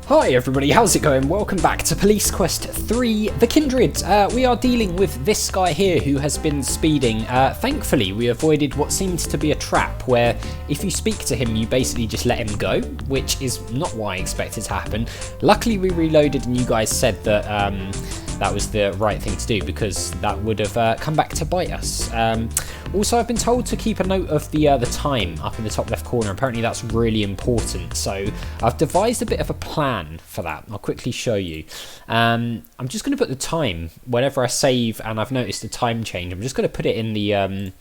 Hi everybody, how's it going? Welcome back to Police Quest 3, The Kindred. We are dealing with this guy here who has been speeding. Thankfully, we avoided what seemed to be a trap where if you speak to him, you basically just let him go, which is not what I expected to happen. Luckily, we reloaded and you guys said that that was the right thing to do because that would have come back to bite us. Also, I've been told to keep a note of the time up in the top left corner. Apparently that's really important. So I've devised a bit of a plan for that. I'll quickly show you. I'm just going to put the time whenever I save and I've noticed a time change. I'm just going to put it in the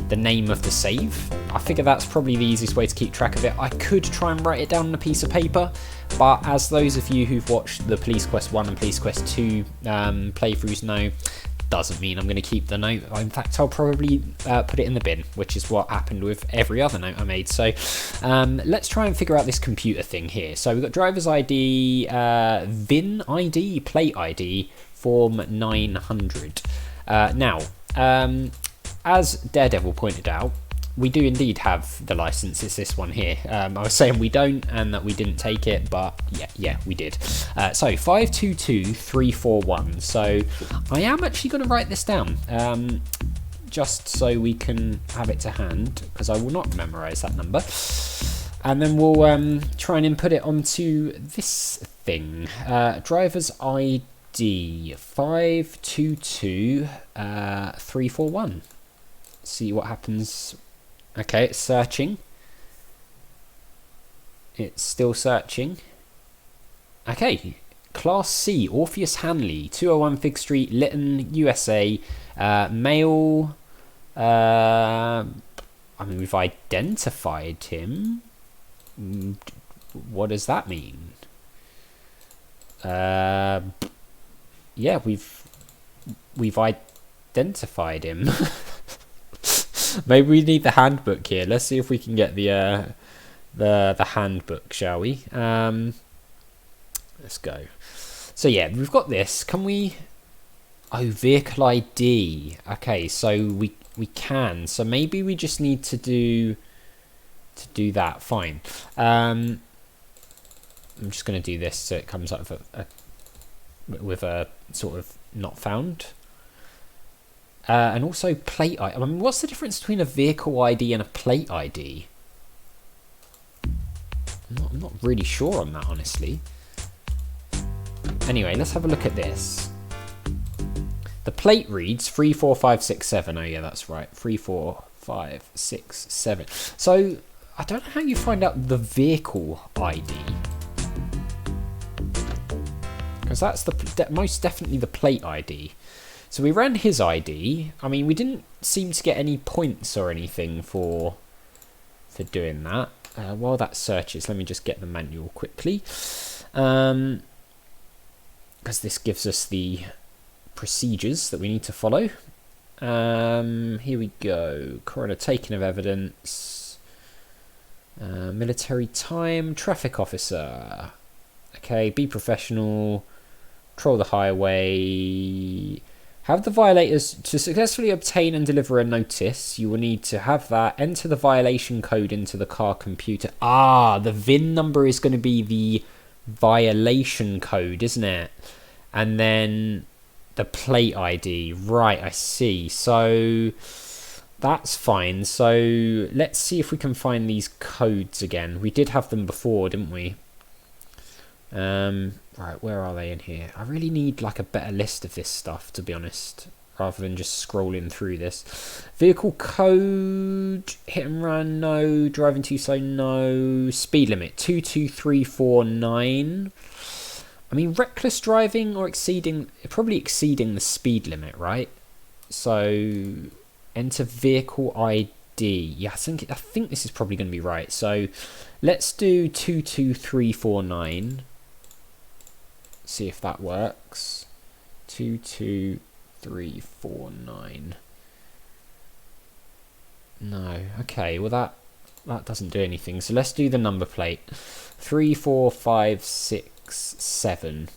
name of the save. I figure that's probably the easiest way to keep track of it. I could try and write it down on a piece of paper, but as those of you who've watched the Police Quest 1 and Police Quest 2 playthroughs know, doesn't mean I'm going to keep the note. In fact, I'll probably put it in the bin, which is what happened with every other note I made. So let's try and figure out this computer thing here. So we've got driver's ID, VIN ID, plate ID, form 900. Now, as Daredevil pointed out, we do indeed have the license. It's this one here. I was saying we don't and that we didn't take it, but yeah, we did. So 522341. So I am actually going to write this down just so we can have it to hand because I will not memorize that number. And then we'll try and input it onto this thing. Driver's ID 522341. See what happens. Okay, it's searching. It's still searching. Okay, Class C, Orpheus Hanley, 201 Fig Street, Lytton, USA. Male. I mean, we've identified him. What does that mean? Yeah, we've identified him. Maybe we need the handbook here. Let's see if we can get the handbook, shall we? Let's go. So yeah, we've got this. Can we? Oh, vehicle ID. Okay, so we can. So maybe we just need to do that. Fine. I'm just going to do this so it comes up with a sort of not found. And also plate ID. I mean, what's the difference between a vehicle ID and a plate ID? I'm not really sure on that, honestly. Anyway, let's have a look at this. The plate reads 34567. Oh yeah, that's right. 34567. So I don't know how you find out the vehicle ID, because that's most definitely the plate ID. So we ran his ID. I mean, we didn't seem to get any points or anything for doing that. While that searches, let me just get the manual quickly. Because this gives us the procedures that we need to follow. Here we go. Coroner taking of evidence. Military time. Traffic officer. Okay, be professional. Control the highway. Have the violators to successfully obtain and deliver a notice. You will need to have that. Enter the violation code into the car computer. Ah, the VIN number is going to be the violation code, isn't it? And then the plate ID. Right, I see. So that's fine. So let's see if we can find these codes again. We did have them before, didn't we? Right, where are they in here? I really need like a better list of this stuff, to be honest, rather than just scrolling through this. Vehicle code, hit and run, no. Driving too slow, no. Speed limit 22349. I mean, reckless driving or probably exceeding the speed limit, right? So enter vehicle ID. Yeah, I think this is probably going to be right. So let's do 22349. See if that works. 22349. No. Okay, well that doesn't do anything. So let's do the number plate. 34567.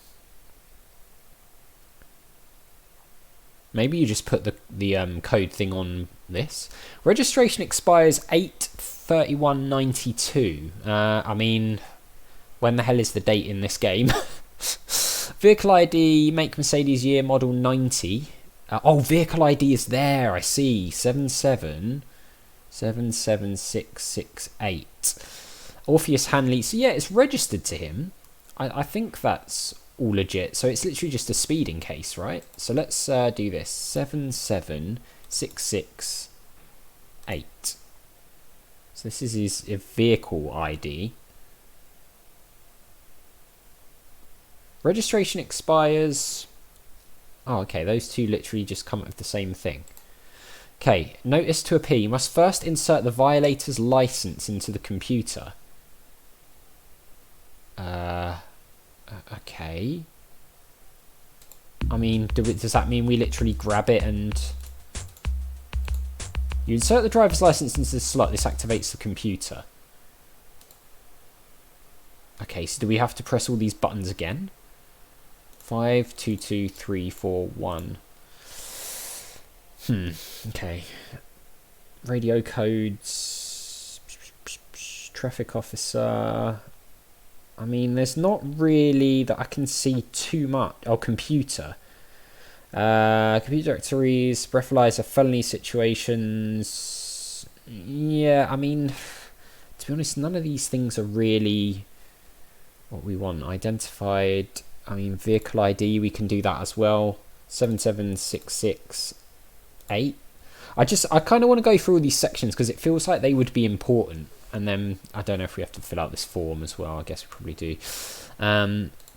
Maybe you just put the code thing on this. Registration expires 8/31/92. I mean, When the hell is the date in this game? Vehicle ID, make Mercedes, year, model 90. Oh, vehicle ID is there. I see. 7777668. Orpheus Hanley. So yeah, it's registered to him. I think that's all legit. So it's literally just a speeding case, right? So let's do this. 77668. So this is his vehicle ID. Registration expires. Oh, okay. Those two literally just come up with the same thing. Okay. Notice to appear. You must first insert the violator's license into the computer. Okay. I mean, does that mean we literally grab it and... You insert the driver's license into the slot. This activates the computer. Okay, so do we have to press all these buttons again? 5, 2, 2, 3, 4, 1. Okay. Radio codes. Traffic officer. I mean, there's not really that I can see too much. Oh, computer. Computer directories, breathalyzer, felony situations. Yeah, I mean, to be honest, none of these things are really what we want. Identified. I mean, vehicle ID, we can do that as well. 77668. I kind of want to go through all these sections because it feels like they would be important. And then, I don't know if we have to fill out this form as well. I guess we probably do.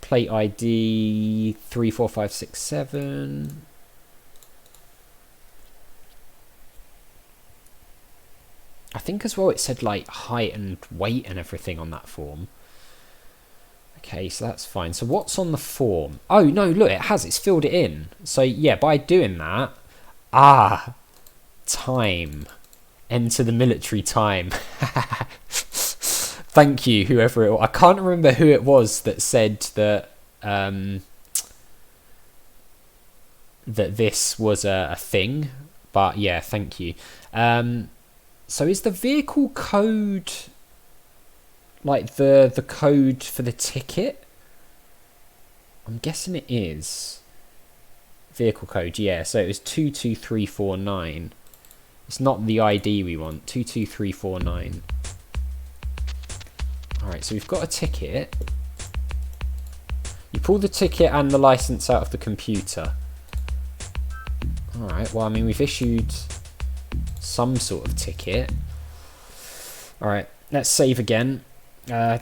Plate ID 34567. I think as well it said like height and weight and everything on that form. Okay, so that's fine. So what's on the form? Oh, no, look, it has. It's filled it in. So, yeah, by doing that... time. Enter the military time. Thank you, whoever it was. I can't remember who it was that said that that this was a thing. But, yeah, thank you. So is the vehicle code... like the code for the ticket? I'm guessing it is. Vehicle code, yeah. So it was 22349. It's not the ID we want. 22349. Alright, so we've got a ticket. You pull the ticket and the license out of the computer. Alright, well, I mean, we've issued some sort of ticket. Alright, let's save again.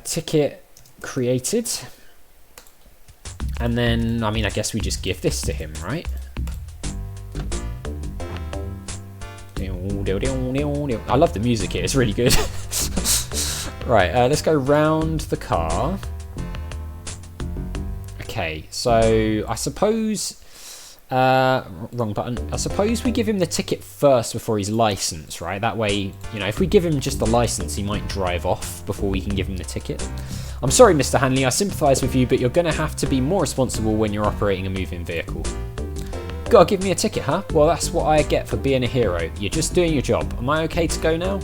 Ticket created. And then, I mean, I guess we just give this to him, right? I love the music here, it's really good. Right, let's go round the car. Okay, so I suppose... wrong button. I suppose we give him the ticket first before his license, right? That way, you know, if we give him just the license, he might drive off before we can give him the ticket. I'm sorry, Mr. Hanley, I sympathise with you, but you're going to have to be more responsible when you're operating a moving vehicle. Gotta give me a ticket, huh? Well, that's what I get for being a hero. You're just doing your job. Am I okay to go now?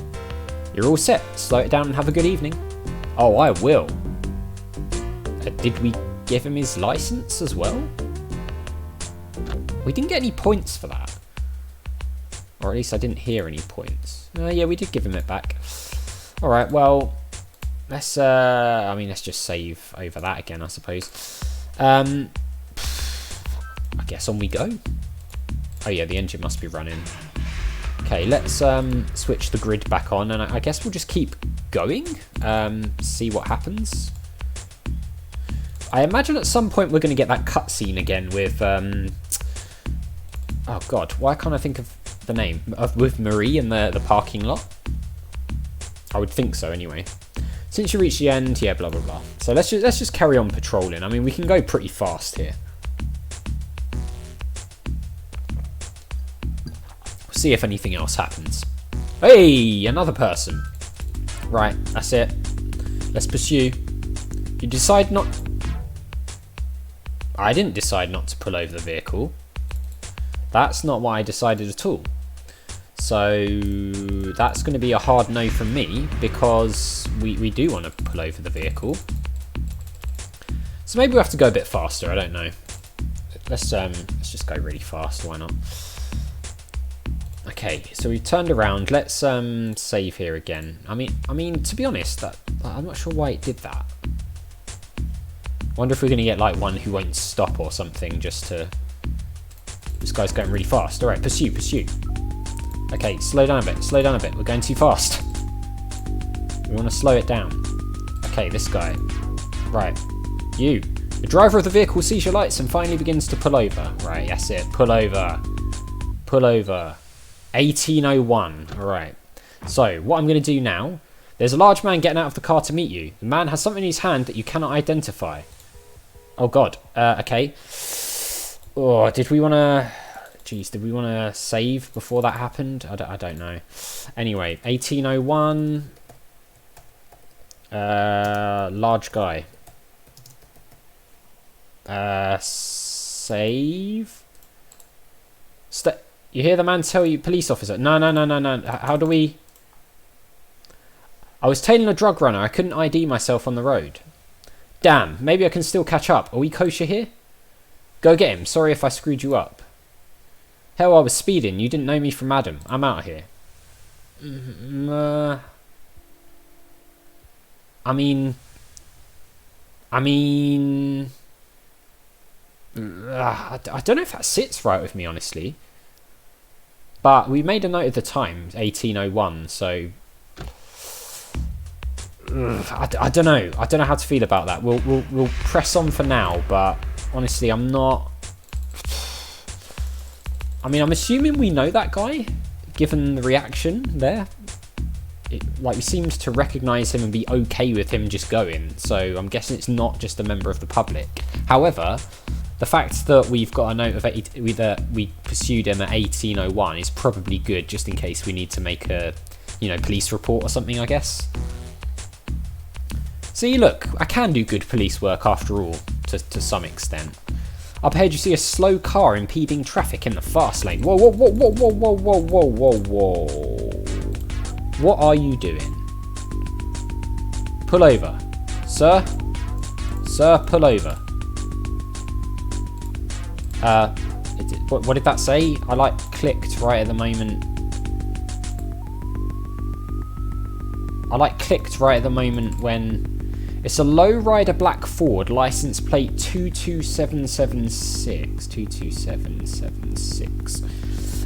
You're all set. Slow it down and have a good evening. Oh, I will. Did we give him his license as well? We didn't get any points for that. Or at least I didn't hear any points. Yeah, we did give him it back. Alright, well, let's let's just save over that again, I suppose. I guess on we go. Oh yeah, the engine must be running. Okay, let's switch the grid back on, and I guess we'll just keep going. See what happens. I imagine at some point we're going to get that cutscene again with... oh god, why can't I think of the name? With Marie in the parking lot? I would think so anyway. Since you reach the end, yeah, blah blah blah. So let's just carry on patrolling. I mean, we can go pretty fast here. See if anything else happens. Hey, another person. Right, that's it. Let's pursue. You decide not... I didn't decide not to pull over the vehicle. That's not what I decided at all. So that's going to be a hard no from me because we do want to pull over the vehicle. So maybe we have to go a bit faster. I don't know. Let's just go really fast. Why not? Okay, so we turned around. Let's save here again. I mean, to be honest, I'm not sure why it did that. Wonder if we're gonna get like one who won't stop or something. Just to. This guy's going really fast. All right, pursue. Okay, slow down a bit. Slow down a bit. We're going too fast. We want to slow it down. Okay, this guy. Right, you. The driver of the vehicle sees your lights and finally begins to pull over. Right, that's it. Pull over. Pull over. 1801. Alright. So, what I'm going to do now... There's a large man getting out of the car to meet you. The man has something in his hand that you cannot identify. Oh, God. Okay. Oh, did we want to... Jeez, did we want to save before that happened? I don't know. Anyway, 1801. Large guy. Save. You hear the man tell you, police officer. No. How do we? I was tailing a drug runner. I couldn't ID myself on the road. Damn, maybe I can still catch up. Are we kosher here? Go get him. Sorry if I screwed you up. Hell, I was speeding. You didn't know me from Adam. I'm out of here. I mean, I don't know if that sits right with me, honestly. But we made a note of the time, 1801, so... I don't know. I don't know how to feel about that. We'll press on for now, but honestly, I'm not... I mean, I'm assuming we know that guy, given the reaction there. We seemed to recognise him and be okay with him just going, so I'm guessing it's not just a member of the public. However... The fact that we've got a note of that we pursued him at 1801 is probably good, just in case we need to make a, police report or something, I guess. See, look, I can do good police work after all, to some extent. Up ahead, you see a slow car impeding traffic in the fast lane. Whoa. What are you doing? Pull over, sir. Sir, pull over. What did that say? I clicked right at the moment. Clicked right at the moment when it's a lowrider black Ford, license plate 22776. 22776.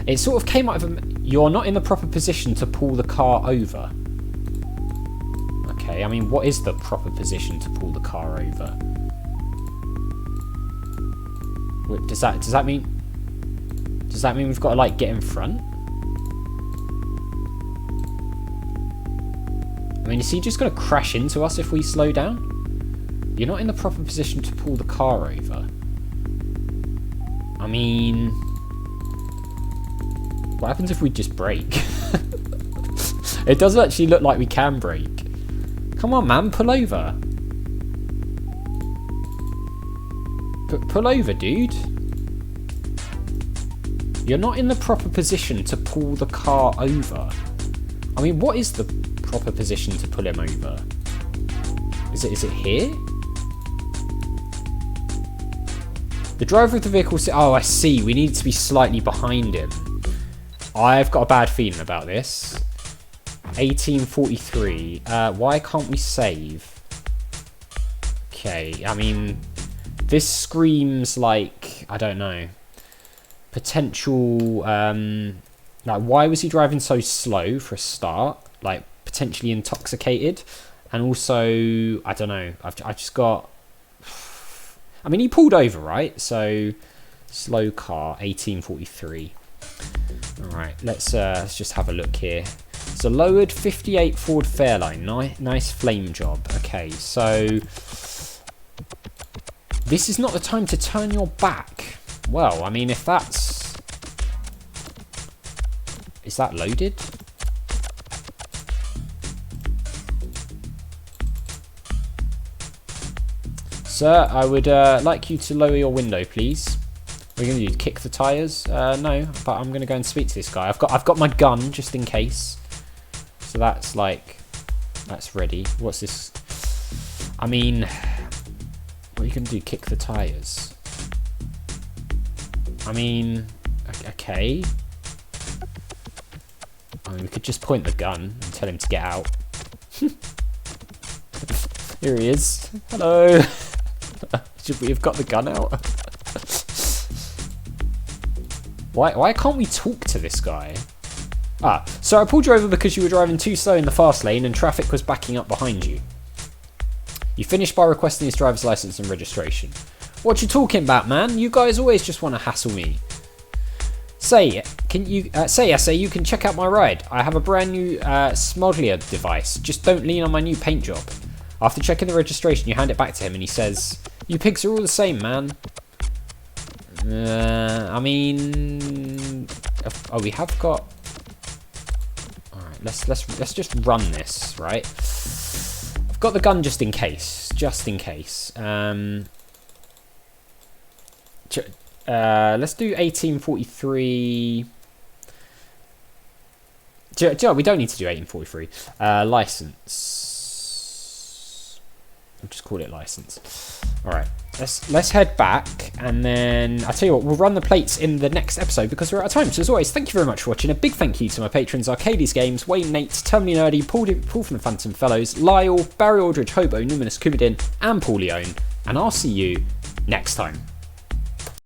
It sort of came out of you're not in the proper position to pull the car over. Okay, I mean, what is the proper position to pull the car over? Does that mean we've got to get in front? I mean, is he just going to crash into us if we slow down? You're not in the proper position to pull the car over. I mean, what happens if we just brake? It does actually look like we can brake. Come on, man, pull over. Pull over, dude. You're not in the proper position to pull the car over. I mean, what is the proper position to pull him over? Is it here? The driver of the vehicle... Oh, I see. We need to be slightly behind him. I've got a bad feeling about this. 1843. Why can't we save? Okay, I mean... This screams like, I don't know, potential, why was he driving so slow for a start? Potentially intoxicated. And also, I don't know, I've just got, I mean, he pulled over, right? So, slow car, 1843. All right, let's just have a look here. It's a lowered 58 Ford Fairlane, nice flame job. Okay, so... This is not the time to turn your back. Well, I mean, if that's... Is that loaded? Sir, I would like you to lower your window, please. What are you going to do? Kick the tyres? No, but I'm going to go and speak to this guy. I've got my gun, just in case. So that's that's ready. What's this? I mean... you gonna do? Kick the tyres? I mean, okay. I mean, we could just point the gun and tell him to get out. Here he is. Hello. Should we have got the gun out? Why can't we talk to this guy? Ah, so I pulled you over because you were driving too slow in the fast lane and traffic was backing up behind you. You finished by requesting his driver's license and registration. What you talking about, man? You guys always just want to hassle me. Say, SA, you can check out my ride. I have a brand new Smodlier device. Just don't lean on my new paint job. After checking the registration, you hand it back to him and he says, "You pigs are all the same, man." I mean, oh, we have got. All right, let's just run this, right? I've got the gun just in case, let's do 1843. We don't need to do 1843. License. I'll just call it license. All right. Let's head back, and then I'll tell you what, we'll run the plates in the next episode because we're out of time. So as always, thank you very much for watching. A big thank you to my patrons: Arcades Games, Wayne, Nate, Terminally Nerdy, Paul from the Phantom Fellows, Lyle, Barry Aldridge, Hobo, Numinous, Kubidin, and Paul Leone. And I'll see you next time.